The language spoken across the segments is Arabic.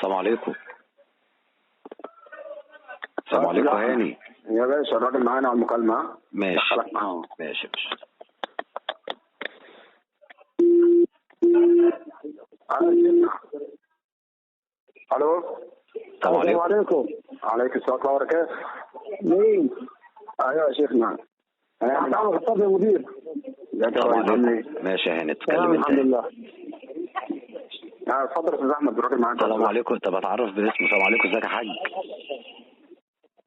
السلام عليكم. السلام عليكم هاني. يا باشا الراجل معانا على المكالمة. ماشي دخلك معاهم. ماشي. الو. السلام عليكم. عليكم السلام ورحمة الله وبركاته. مين؟ ايوه يا شيخنا. انا خطاب يا مدير. ماشي يا هاني، اتكلم تمام انت. الحمد لله. اتفضل يا استاذ احمد، الراجل معاك. السلام عليكم. انت بتعرف باسمه. السلام عليكم، ازيك يا حاج؟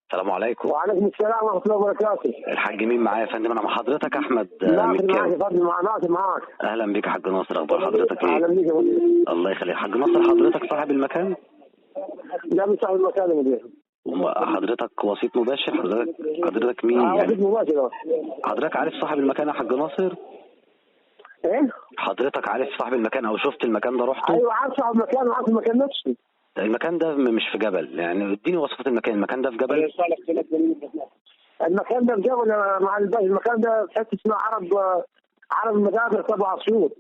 السلام عليكم. وعليكم السلام ورحمه الله وبركاته. الحاج مين معايا يا فندم؟ انا مع حضرتك احمد ناصر معاك مكاوي. يا فندم، ناصر معاك. اهلا بيك يا حاج ناصر، اخبار حضرتك ايه؟ اهلا بيك يا مدير. الله يخليك. حاج ناصر حضرتك صاحب المكان؟ لا مش صاحب المكان يا مدير. حضرتك وسيط مباشر؟ حضرتك مين يعني؟ وسيط مباشر. حضرتك عارف صاحب المكان يا حاج ناصر؟ ايه؟ حضرتك عارف صاحب المكان او شفت المكان ده رحته؟ ايوه عارف صاحب المكان وعارف المكان نفسه. المكان ده مش في جبل، يعني اديني وصفة المكان ده في جبل؟ المكان ده في جبل مع الباقي. المكان ده في حته اسمها عرب المدابر تبع اسيوط.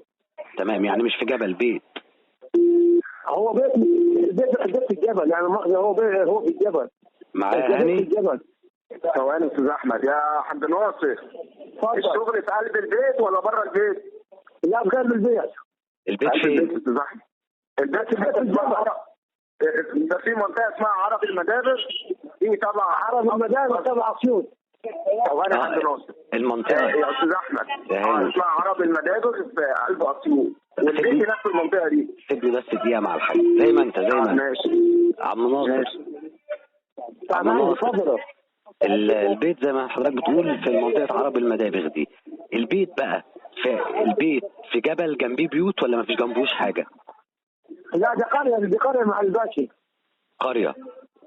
تمام، يعني مش في جبل، بيت. هو بيت في الجبل، يعني هو في الجبل. معايا هاني؟ في الجبل. ثواني يا استاذ احمد. يا حاج ناصر، الشغل في قلب البيت ولا بره البيت؟ لا في قلب البيت. البيت قلب فين؟ البيت يا استاذ احمد. البيت في حته اسمها ده في منطقه اسمها عرب المدابر، دي تبع عرب المدابر تبع اسيوط. ثواني يا حاج ناصر. المنطقة يا استاذ احمد، هاني. اسمها عرب المدابر في قلب اسيوط، والبيت في نفس المنطقه دي. سيبني بس دقيقة مع الحاج، زي ما انت ماشي. عم ناصر. عم تمام ناصر، اتفضل. البيت زي ما حضرتك بتقول في منطقة عرب المدابغ دي. البيت بقى في جبل جنبيه بيوت ولا مفيش جنبوش حاجة؟ لا دي قرية مع الباشي. قرية.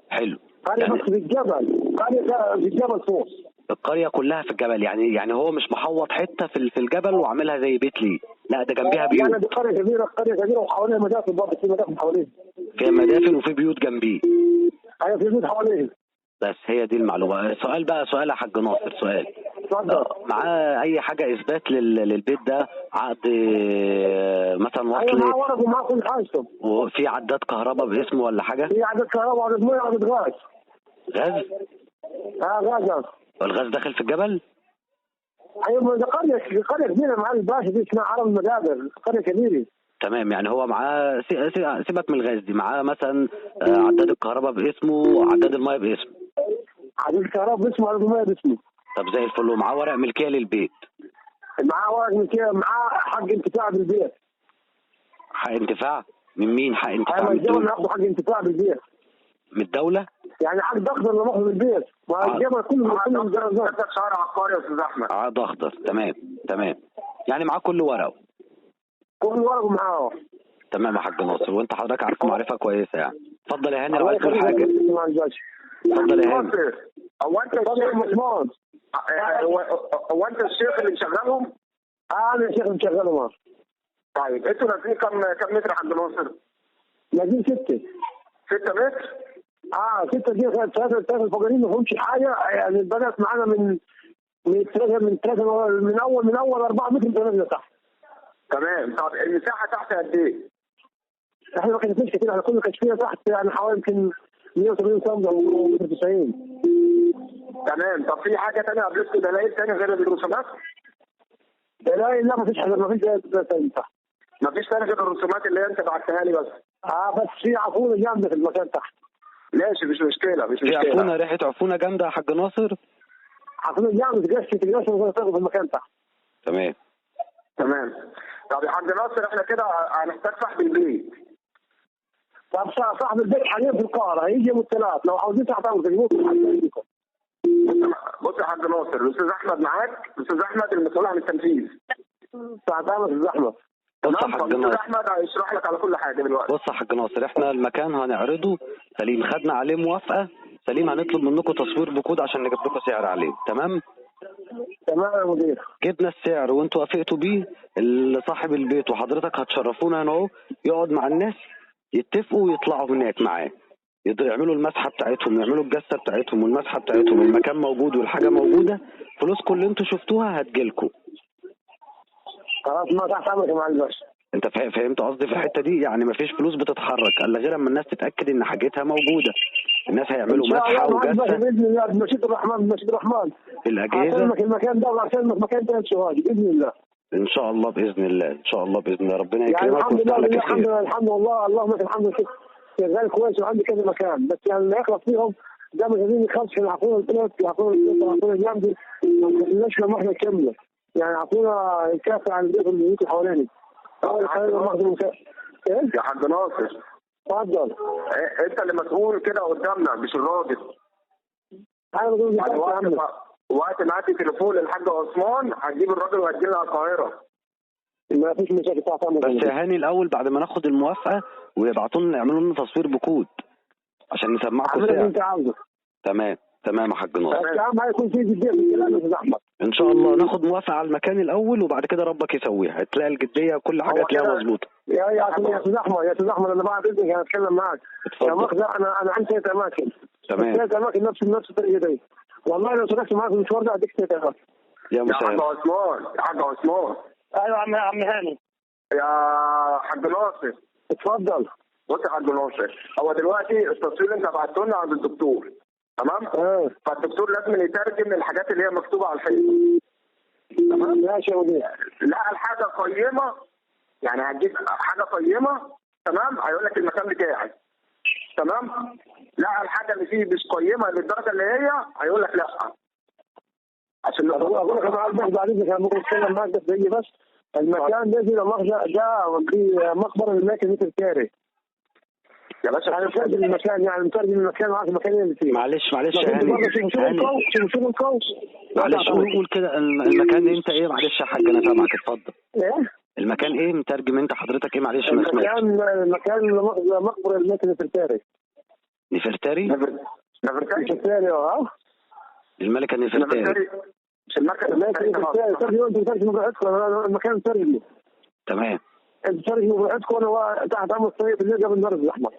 حلو. قرية يعني بس في الجبل، قرية في الجبل فوق. القرية كلها في الجبل، يعني هو مش محوط حتة في الجبل وعاملها زي بيت ليه، لا ده جنبيها بيوت. يعني دي قرية كبيرة وحواليها مدافن، برضه في مدافن حواليها. فيها مدافن وفي بيوت جنبيه. ايوه في بيوت حواليها. بس هي دي المعلومة. سؤال يا حاج ناصر، سؤال. اتفضل. معاه أي حاجة إثبات للبيت ده؟ عقد مثلا ايوه وصل؟ معاه ورق ومعاه كل حاجته. وفي عداد كهرباء باسمه ولا حاجة؟ في عدد كهرباء وعدد ميه وعدد غاز. غاز؟ غاز. والغاز داخل في الجبل؟ ايوه دي قرية كبيرة مع الباشا، دي اسمها عرب المدابر، قرية كبيرة. تمام، يعني هو معاه سيبك من الغاز دي، معاه مثلا عداد الكهرباء باسمه وعداد الميه باسمه. عدد الكهرباء باسمه وعدد الميه باسمه. طب زي الفل. ومعاه ورق ملكيه للبيت؟ معاه ورق من كده، معاه حق انتفاع بالبيت. حق انتفاع من مين؟ حق انتفاع ايوه من الجبل الدولة؟ ناخده حق انتفاع بالبيت. من الدولة؟ يعني عقد اخضر اللي باخده بالبيت، والجبل كله الجرازات. شهر عقاري يا استاذ احمد. عقد اخضر. تمام. يعني معاه كل ورقه؟ كل ورقه معاه. تمام يا حاج ناصر. وانت حضرتك عارف معرفه كويسه يعني. اتفضل يا هاني لو عايز تقول الله حاجه. يخليك. اتفضل يا هاني. هو انت الشيخ اللي مشغلهم؟ انا الشيخ اللي مشغلهم. طيب انتوا نازلين كم متر يا حاج ناصر؟ نازلين 6 متر؟ 6 دي ثلاثة الفقرين ما فيهمش حاجة، يعني البنات معانا من أول 4 متر نازلة تحت. تمام. طب المساحة تحت قد إيه؟ احنا ما كانتش كده، احنا كنا كشفية تحت يعني حوالي يمكن 180 سم أو 90. تمام. طب في حاجة تانية قابلتكم دلائل تانية غير الرسومات؟ دلائل؟ لا مفيش حاجة، مفيش دلائل تاني تحت. مفيش تاني غير الرسومات اللي أنت بعتها لي بس؟ بس في عفونة جامدة في المكان تحت. ماشي، مش مشكلة. في عفونة، ريحة عفونة جامدة يا حاج ناصر؟ عفونة جامدة تقشف في المكان تحت. تمام. طب يا حاج ناصر احنا كده هنحتاج صاحب البيت. طب صاحب البيت حاليا في القاهرة، هيجي يوم الثلاث، لو عاوزين تحتاجوا تجيبوه. بص يا حاج ناصر، الاستاذ احمد معاك، الاستاذ احمد المسؤول عن التنفيذ. تعالى الاستاذ احمد. بص يا حاج ناصر، احمد هيشرح لك على كل حاجه دلوقتي. بص يا حاج ناصر، احنا المكان هنعرضه سليم، خدنا عليه موافقه سليم، هنطلب منكم تصوير بكود عشان نجيب لكم سعر عليه. تمام يا مدير. جبنا السعر وانتوا وافقتوا بيه، صاحب البيت وحضرتك هتشرفونا هنا اهو، يقعد مع الناس يتفقوا ويطلعوا هناك معاه، يعملوا المسحه بتاعتهم، يعملوا الجسه بتاعتهم والمسحه بتاعتهم، المكان موجود والحاجه موجوده، فلوسكم اللي انتوا شفتوها هتجيلكم. خلاص ما تحت امرك يا معالي الباشا. انت فهمت قصدي في الحته دي؟ يعني مفيش فلوس بتتحرك الا غير اما الناس تتاكد ان حاجتها موجوده. الناس هيعملوا مسحه وجسه باذن الله بمشيئه الرحمن بمشيئه الرحمن. الاجهزه هسلمك المكان ده وهسلمك مكان ثاني سوهاج باذن الله. ان شاء الله باذن الله، ان شاء الله باذن الله. ربنا يعني يكرمك الحمد ويفتح لله لك الحمد الخير. لله الحمد لله اللهم لك الحمد لله شغال كويس وعندي كذا مكان، بس يعني اللي يخلص فيهم ده مش عايزين يخلص يعطونا البلد يعطونا الجنب ما نخليناش لما احنا كامله، يعني يعطونا الكافي عن البيوت اللي حوالينا. يا حاج ناصر اتفضل. انت اللي مسؤول كده قدامنا مش الراجل. انا بقول لك يعني وقت ما عندي تليفون للحاج عثمان هتجيب الراجل وهتجيلنا على القاهره. ما فيش مشاكل بس يا هاني الاول بعد ما ناخد الموافقه ويبعتوا لنا يعملوا لنا تصوير بكود عشان نسمعكم اللي ساعه. انت عاوزه. تمام يا حاج ناصر. بس اهم حاجه يكون في جديه في الكلام يا استاذ احمد. ان شاء الله ناخد موافقه على المكان الاول وبعد كده ربك يسويها، تلاقي الجديه وكل حاجه تلاقيها مظبوطه. يا استاذ احمد انا بعد اذنك هتكلم معاك. يا مؤاخذه انا عندي 3 اماكن. تمام. 3 اماكن نفس الطريقه دي. والله لو تركت معاك المشوار ده اديك 3 اماكن. يا حاج عثمان يا حاج عثمان. ايوه يا عم هاني. يا حاج ناصر اتفضل. بص يا حاج ناصر، هو دلوقتي التصوير اللي انت بعته لنا عند الدكتور تمام؟ فالدكتور لازم يترجم الحاجات اللي هي مكتوبه على الحيط. تمام؟ ماشي يا مدير. لقى الحاجه قيمه، يعني هتجيب حاجه قيمه تمام؟ هيقول لك المكان بتاعي تمام؟ لقى الحاجه اللي فيه مش قيمه للدرجه اللي هيقول لك لا. عشان اقول لك انا بعد اذنك انا ممكن اتكلم معاك بس المكان ده ده في مقبره الملك مثل كاري. يا باشا انا مترجم المكان، يعني مترجم المكان وعارف المكان اللي فيه. معلش يا هاني. شوف القوس. معلش قول كده المكان انت ايه؟ معلش يا حاج انا سامعك اتفضل. ايه؟ المكان ايه؟ مترجم انت حضرتك ايه؟ معلش ما سمعتش. المكان مقبره الملك نفرتاري. نفرتاري اه. الملكه نفرتاري. مش المكان المكان ترجمه. تمام. انت ترجمه براحتكم وانا تحت امر الطريق اللي قبل النرد الاحمر.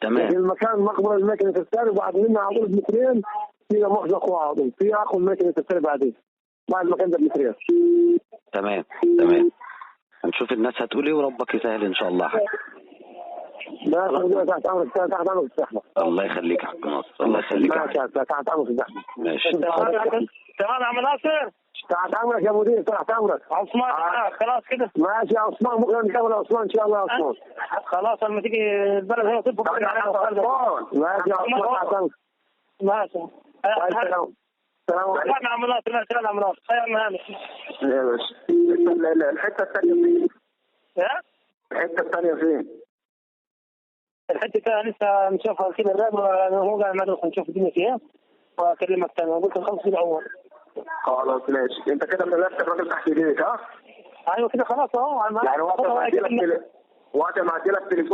تمام. المكان مقبره الملك نفرتاري وبعد منها على طول بمترين في مؤاخذه اخوه على طول في اخو الملك نفرتاري بعدين بعد المكان ده بمترين. تمام. هنشوف الناس هتقول ايه وربك يسهل ان شاء الله. لا تحت امرك الزحمه. الله يخليك يا حاج ناصر. الله يخليك. تحت امرك الزحمه. ماشي. تمام يا عم ناصر. تحت امرك يا مدير تحت امرك. عثمان خلاص كده. ماشي يا عثمان بكره نكمل يا عثمان ان شاء الله يا عثمان. خلاص لما تيجي البلد هنا تطبخ ماشي يا عثمان تحت امرك. ماشي. سلام عليكم يا عم ناصر. سلام يا عم ناصر. يا باشا الحته الثانيه فين؟ ايه؟ الحته الثانيه فين؟ الحته الثانيه لسه نشوفها كده الراب هو قاعد ندرس نشوف الدنيا فيها واكلمك ثاني قلت نخلص الاول. خلاص ماشي. انت كده ملفت الراجل تحت ايديك ها؟ ايوه كده خلاص اهو. يعني وقت ما ادي لك تليفون